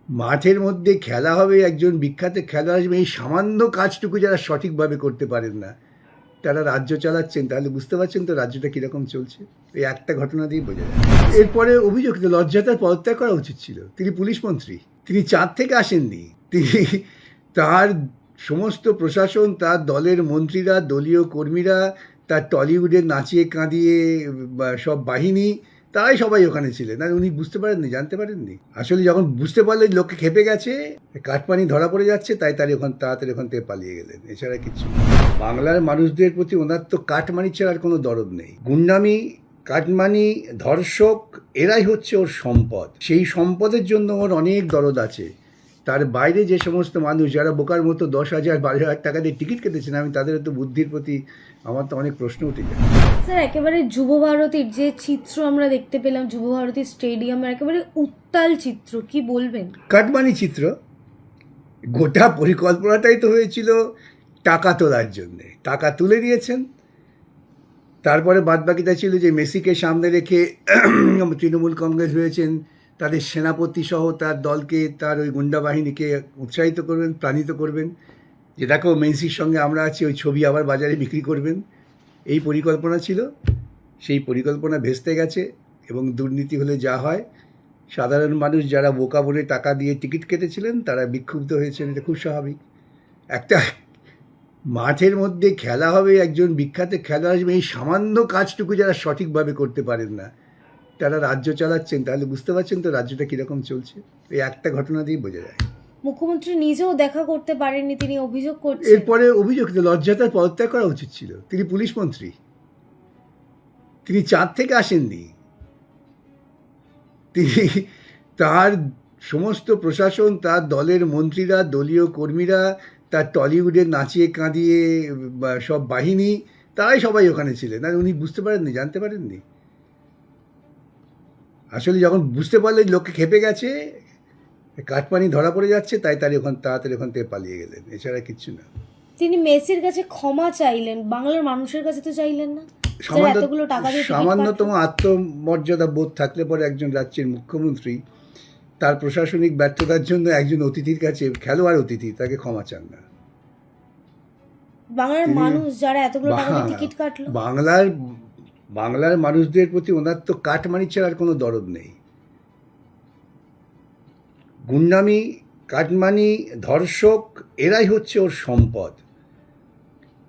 মাঠের মধ্যে খেলা হবে, একজন বিখ্যাত খেলোয়াড় আসবে, এই সামান্য কাজটুকু যারা সঠিকভাবে করতে পারেন না তারা রাজ্য চালাচ্ছেন, তাহলে বুঝতে পারছেন তো রাজ্যটা কীরকম চলছে। এই একটা ঘটনা দিয়ে বোঝা যায়। এরপরে অভিযোগ লজ্জা তার পদত্যাগ করা উচিত ছিল। তিনি পুলিশ মন্ত্রী, তিনি চাঁদ থেকে আসেননি। তিনি তার সমস্ত প্রশাসন, তার দলের মন্ত্রীরা, দলীয় কর্মীরা, তার টলিউডের নাচিয়ে কাঁদিয়ে সব বাহিনী, তারাই সবাই ওখানে ছিলেন। আর উনি বুঝতে পারেননি, জানতে পারেননি। আসলে যখন বুঝতে পারলেন লোকে খেপে গেছে, কাঠপানি ধরা পড়ে যাচ্ছে, তাই তার তাড়াতাড়ি ওখান থেকে পালিয়ে গেলেন, এছাড়া কিছু না। বাংলার মানুষদের প্রতি ওনার তো কাঠমানি ছাড়া আর কোনো দরদ নেই। গুন্ডামি, কাটমানি, ধর্ষক, এরাই হচ্ছে ওর সম্পদ। সেই সম্পদের জন্য ওর অনেক দরদ আছে। তার বাইরে যে সমস্ত মানুষ যারা বোকার মতো 10,000 12,000 টাকা দিয়ে টিকিট কেটেছেন, আমি তাদের তো বুদ্ধির প্রতি আমার তো অনেক প্রশ্ন উঠে যায়। স্যার, একেবারে যুবভারতীর যে চিত্র আমরা দেখতে পেলাম, যুবভারতী স্টেডিয়ামের একেবারে উত্তাল চিত্র, কি বলবেন? কাটমানি চিত্র। গোটা পরিকল্পনাটাই তো হয়েছিল টাকা তোলার জন্যে। টাকা তুলে দিয়েছেন, তারপরে বাদবাকিটা ছিল যে মেসিকে সামনে রেখে তৃণমূল কংগ্রেস হয়েছেন, তাদের সেনাপতি সহ তার দলকে, তার ওই গুন্ডা বাহিনীকে উৎসাহিত করবেন, প্রাণিত করবেন, যে দেখো মেসির সঙ্গে আমরা আছি, ওই ছবি আবার বাজারে বিক্রি করবেন। এই পরিকল্পনা ছিল। সেই পরিকল্পনা ভেস্তে গেছে, এবং দুর্নীতি হলে যা হয়, সাধারণ মানুষ যারা বোকা বলে টাকা দিয়ে টিকিট কেটেছিলেন তারা বিক্ষুব্ধ হয়েছেন। এটা খুব স্বাভাবিক। একটা মাঠের মধ্যে খেলা হবে, একজন বিখ্যাত খেলোয়াড় আসবে, এই সামান্য কাজটুকু যারা সঠিকভাবে করতে পারেন না তারা রাজ্য চালাচ্ছেন, তাহলে বুঝতে পারছেন তো রাজ্যটা কীরকম চলছে। এই একটা ঘটনা দিয়ে বোঝা যায়। মুখ্যমন্ত্রী নিজেও দেখা করতে পারেননি, তিনি অভিযোগ করছেন। এরপরে অভিযোগ লজ্জা তার পদত্যাগ করা উচিত ছিল। তিনি পুলিশ মন্ত্রী, তিনি চাঁদ থেকে আসেননি। তিনি তার সমস্ত প্রশাসন, তার দলের মন্ত্রীরা, দলীয় কর্মীরা, তার টলিউডের নাচিয়ে কাঁদিয়ে সব বাহিনী, তারাই সবাই ওখানে ছিলেন। আর উনি বুঝতে পারেননি, জানতে পারেননি। আসলে যখন বুঝতে পারলেন লোকে খেপে গেছে, কাঠপানি ধরা পড়ে যাচ্ছে, তাই তাড়াতাড়ি ওখান থেকে পালিয়ে গেলেন, এছাড়া কিচ্ছু না। তিনি মেসির কাছে ক্ষমা চাইলেন, বাংলার মানুষের কাছে তো চাইলেন না। এতগুলো টাকা দিয়ে সামান্যতম আত্মমর্যাদা বোধ থাকলে পরে একজন রাজ্যের মুখ্যমন্ত্রী তার প্রশাসনিক ব্যর্থতার জন্য একজন অতিথির কাছে, খেলোয়াড় অতিথি, তাকে ক্ষমা চান না। বাংলার মানুষ যারা এতগুলো টাকা দিয়ে টিকিট কাটলো, বাংলার মানুষদের প্রতি ওনার তো কাটমানি ছাড়া আর কোনো দরদ নেই। গুন্ডামি, কাটমানি, ধর্ষক, এরাই হচ্ছে ওর সম্পদ।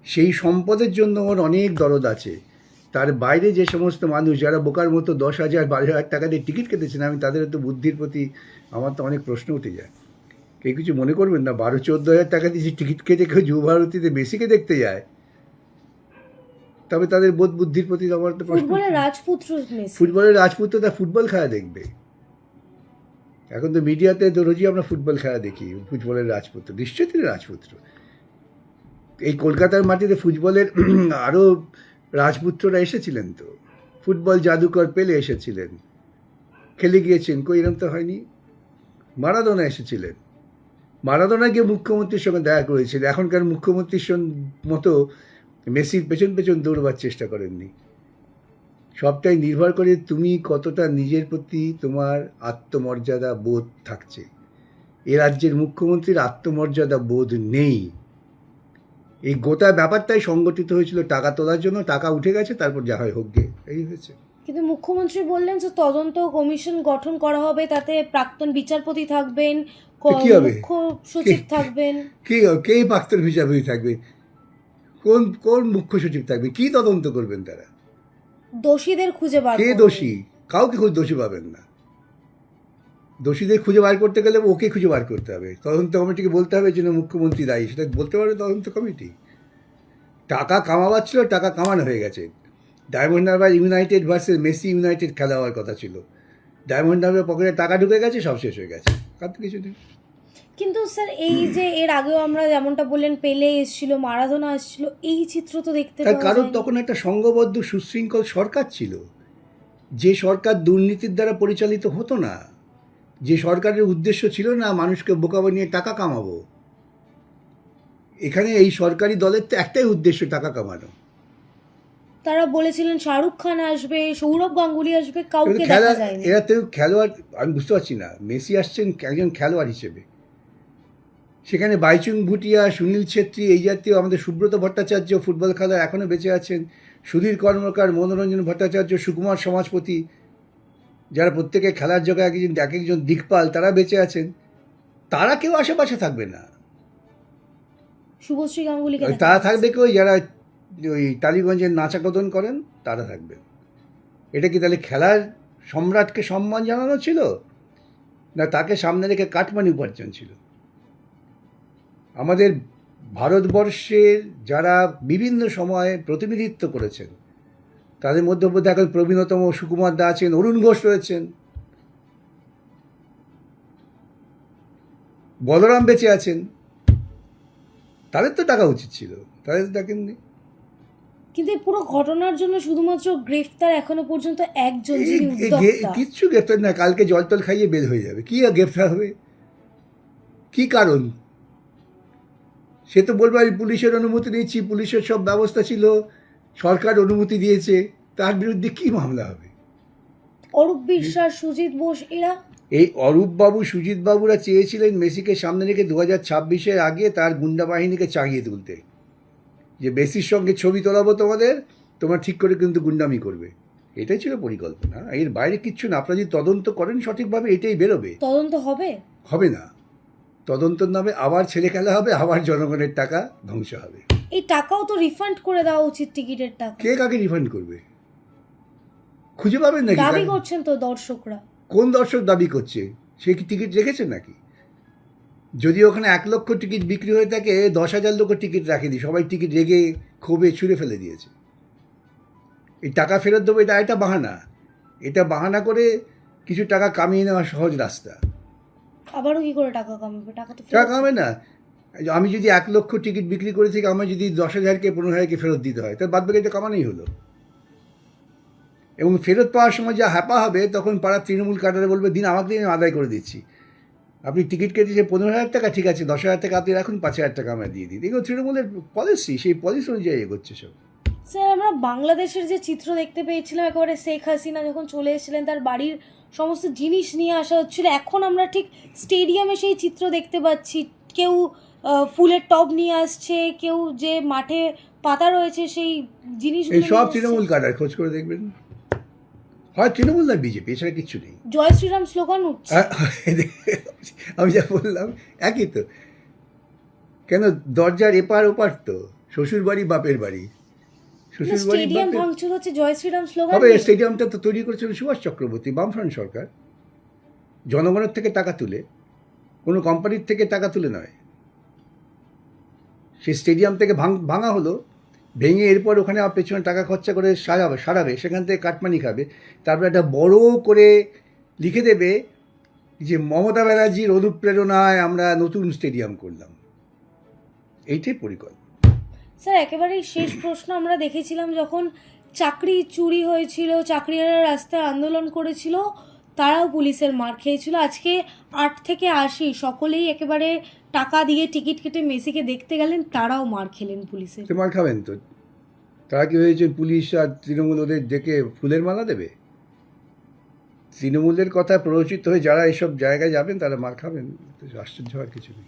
সেই সম্পদের জন্য ওর অনেক দরদ আছে। তার বাইরে যে সমস্ত মানুষ যারা বোকার মতো 10,000 12,000 টাকা দিয়ে টিকিট কেটেছেন, আমি তাদের তো বুদ্ধির প্রতি আমার তো অনেক প্রশ্ন উঠে যায়। কেউ কিছু মনে করবেন না, 12-14,000 টাকা দিয়ে টিকিট কেটে কেউ যুবভারতীতে মেসিকে দেখতে যায়, তবে তাদের বোধ বুদ্ধির প্রতি আমার তো প্রশ্ন। ফুটবলের রাজপুত্র তার ফুটবল খেলা দেখবে। এখন তো মিডিয়াতে তো রোজই আমরা ফুটবল খেলা দেখি। ফুটবলের রাজপুত্র নিশ্চয়ই তিনি রাজপুত্র। এই কলকাতার মাটিতে ফুটবলের আরও রাজপুত্ররা এসেছিলেন তো। ফুটবল জাদুকর পেলে এসেছিলেন, খেলে গিয়েছেন, কই এরম তো হয়নি। মারাদোনা এসেছিলেন, মারাদোনা গিয়ে মুখ্যমন্ত্রীর সঙ্গে দেখা করেছিলেন। এখনকার মুখ্যমন্ত্রীর মতো মেসির পেছন পেছন দৌড়বার চেষ্টা করেননি। সবটাই নির্ভর করে তুমি কতটা নিজের প্রতি তোমার আত্মমর্যাদা বোধ থাকছে। এ রাজ্যের মুখ্যমন্ত্রীর আত্মমর্যাদা বোধ নেই। এই গোটা ব্যাপারটাই সংগঠিত হয়েছিল টাকা তোলার জন্য। টাকা উঠে গেছে, তারপর যা হয় হোক গে, এই হয়েছে। কিন্তু মুখ্যমন্ত্রী বললেন যে তদন্ত কমিশন গঠন করা হবে, তাতে প্রাক্তন বিচারপতি থাকবেন, কি হবে, মুখ্য সচিব থাকবেন। কে প্রাক্তন বিচারপতি থাকবে? কোন মুখ্য সচিব থাকবে? কি তদন্ত করবেন তারা? দোষীদের খুঁজে বার কে দোষী? কাউকে দোষী পাবেন না। দোষীদের খুঁজে বার করতে গেলে ওকে খুঁজে বার করতে হবে। তদন্ত কমিটিকে বলতে হবে যেন মুখ্যমন্ত্রী দায়ী, সেটা বলতে পারবে তদন্ত কমিটি। টাকা কামাবার ছিল, টাকা কামানো হয়ে গেছে। Diamond Harbour United versus Messi United খেলা হওয়ার কথা ছিল। ডায়মন্ড হারবার পকেটে টাকা ঢুকে গেছে, সব শেষ হয়ে গেছে, কার তো কিছু নেই। কিন্তু স্যার, এই যে এর আগেও আমরা যেমনটা বললেন, পেলে এসেছিল, মারাদোনা এসেছিল, এই চিত্র তো দেখতে পাওয়া যায়। কারণ তখন একটা সংঘবদ্ধ সুশৃঙ্খল সরকার ছিল, যে সরকার দুর্নীতির দ্বারা পরিচালিত হতো না, যে সরকারের উদ্দেশ্য ছিল না মানুষকে বোকা বানিয়ে টাকা কামাবো। এখানে এই সরকারি দলের তো একটাই উদ্দেশ্য, টাকা কামানো। তারা বলেছিলেন শাহরুখ খান আসবে, সৌরভ গাঙ্গুলি আসবে, কাউকে খেলা দেখা যায়নি। এরা তো খেলোয়াড়, আমি বুঝতে পারছি না, মেসি আসছেন একজন খেলোয়াড় হিসেবে, সেখানে বাইচুং ভুটিয়া, সুনীল ছেত্রী, এই জাতীয়, আমাদের সুব্রত ভট্টাচার্য ফুটবল খেলার এখনও বেঁচে আছেন, সুধীর কর্মকার, মনোরঞ্জন ভট্টাচার্য, সুকুমার সমাজপতি, যারা প্রত্যেকে খেলার জগৎ এক একজন দিকপাল, তারা বেঁচে আছেন, তারা কেউ আশেপাশে থাকবে না। শুভশ্রী গাঙ্গুলিকে দেখা তারা যাচ্ছে। থাকবে কেউ যারা ওই টালিগঞ্জের নাচাকদন করেন, তারা থাকবে। এটা কি তাহলে খেলার সম্রাটকে সম্মান জানানো ছিল, না তাকে সামনে রেখে কাটমানি উপার্জন ছিল? আমাদের ভারতবর্ষের যারা বিভিন্ন সময়ে প্রতিনিধিত্ব করেছেন, তাদের মধ্যে এখন প্রবীণতম সুকুমার দা আছেন, অরুণ ঘোষ রয়েছেন, বলরাম বেঁচে আছেন, তাদের তো টাকা উচিত ছিল, তাদের তো ডাকেননি। কিন্তু এই পুরো ঘটনার জন্য শুধুমাত্র গ্রেফতার এখনো পর্যন্ত একজন, যিনি উদ্যোক্তা। কিচ্ছু গ্রেফতার না, কালকে জলতল খাইয়ে বের হয়ে যাবে, কি আর গ্রেফতার হবে? কি কারণ? সে তো বলবে আমি পুলিশের অনুমতি নিচ্ছি, পুলিশের সব ব্যবস্থা ছিল, সরকার অনুমতি দিয়েছে, তার বিরুদ্ধে কি মামলা হবে? অরূপ বিশ্বাস, সুজিত বোস, এরা এই অরূপবাবু, সুজিতবাবুরা চেয়েছিলেন মেসিকে সামনে রেখে 2026-এর আগে তার গুন্ডা বাহিনীকে চাগিয়ে তুলতে, যে মেসির সঙ্গে ছবি তোলাবো তোমাদের, তোমরা ঠিক করে কিন্তু গুন্ডামি করবে, এটাই ছিল পরিকল্পনা, এর বাইরে কিচ্ছু না। আপনারা যদি তদন্ত করেন সঠিকভাবে এটাই বেরোবে। তদন্ত হবে? হবে না, তদন্তর নামে আবার ছেলে খেলা হবে, আবার জনগণের টাকা ধ্বংস হবে। এই টাকাও তো রিফান্ড করে দেওয়া উচিত, টিকিটের টাকা। কে কাকে রিফান্ড করবে? খুঁজে পাবেন নাকি? দাবি করছেন তো দর্শকরা। কোন দর্শক দাবি করছে? সে কি টিকিট রেখেছে নাকি? যদি ওখানে 1 লক্ষ টিকিট বিক্রি হয়ে থাকে, 10,000 লোক টিকিট রাখেনি, সবাই টিকিট রেগে ক্ষোভে ছুঁড়ে ফেলে দিয়েছে। এই টাকা ফেরত দেবো, এটা একটা বাহানা, এটা বাহানা করে কিছু টাকা কামিয়ে নেওয়া সহজ রাস্তা। আবারও কি করে টাকা কামাবে? টাকা তো টাকা কামাবে না। আমি যদি 1 লক্ষ টিকিট বিক্রি করে থেকে আমার যদি 10,000কে 15,000কে ফেরত দিতে হয়, তাহলে বাদ বাকি এটা কামানোই হলো। এবং ফেরত পাওয়ার সময় যা হ্যাপা হবে, তখন পাড়ার তৃণমূল কাটারে বলবে, দিন আমাকে দিন, আদায় করে দিচ্ছি। আপনি টিকিট কেটেছে 15,000 টাকা, ঠিক আছে, 10,000 টাকা আপনি রাখুন, 5,000 টাকা আমায় দিয়ে দিন। এগুলো তৃণমূলের পলিসি, সেই পলিসি অনুযায়ী এগোচ্ছে সব। স্যার, আমরা বাংলাদেশের যে চিত্র দেখতে পেয়েছিলাম, একেবারে শেখ হাসিনা যখন চলে এসেছিলেন, তার বাড়ির সমস্ত জিনিস নিয়ে আসা হচ্ছিল, এখন আমরা ঠিক স্টেডিয়ামে সেই চিত্র দেখতে পাচ্ছি। কেউ ফুলের টব নিয়ে আসছে, কেউ যে মাঠে পাতা রয়েছে সেই জিনিসগুলো এই সব নিয়ে আসছে। তৃণমূল কাটার, খোঁজ করে দেখবেন, হয় তৃণমূল না বিজেপি, এছাড়া কিচ্ছু নেই। জয় শ্রীরাম স্লোগান উঠছে। আমি যা বললাম একই তো। কেন, দরজার এপার ওপার তো, শ্বশুর বাড়ি বাপের বাড়ি, শ্বশুর বাড়ি স্টেডিয়াম বাপের। ভাঙচুর হচ্ছে জয় শ্রীরাম স্লোগান হবে, নিয়ে। স্টেডিয়ামটা তো তৈরি করেছিল সুভাষ চক্রবর্তী, বামফ্রন্ট সরকার, জনগণের থেকে টাকা তুলে, কোনো কোম্পানির থেকে টাকা তুলে নয়। সেই স্টেডিয়াম থেকে ভাঙা হলো, ভেঙে এরপর ওখানে পেছনে টাকা খরচা করে সারাবে, সেখান থেকে কাটমানি খাবে, তারপর একটা বড় করে লিখে দেবে যে মমতা ব্যানার্জির অনুপ্রেরণায় আমরা নতুন স্টেডিয়াম করলাম। এইটাই পরিকল্পনা। স্যার, একেবারেই শেষ প্রশ্ন, আমরা দেখেছিলাম যখন চাকরি চুরি হয়েছিল, চাকরিহারা রাস্তায় আন্দোলন করেছিল, তারাও পুলিশের মার খেয়েছিল। আজকে 8 থেকে 80 সকলেই একেবারে টাকা দিয়ে টিকিট কেটে মেসিকে দেখতে গেলেন, তারাও মার খেলেন পুলিশের। মার খাবেন তো, তারা কি হয়েছে, পুলিশ আর তৃণমূল ওদের ডেকে ফুলের মালা দেবে? তৃণমূলের কথা প্ররোচিত হয়ে যারা এইসব জায়গায় যাবেন, তারা মার খাবেন, আশ্চর্য হওয়ার কিছু নেই।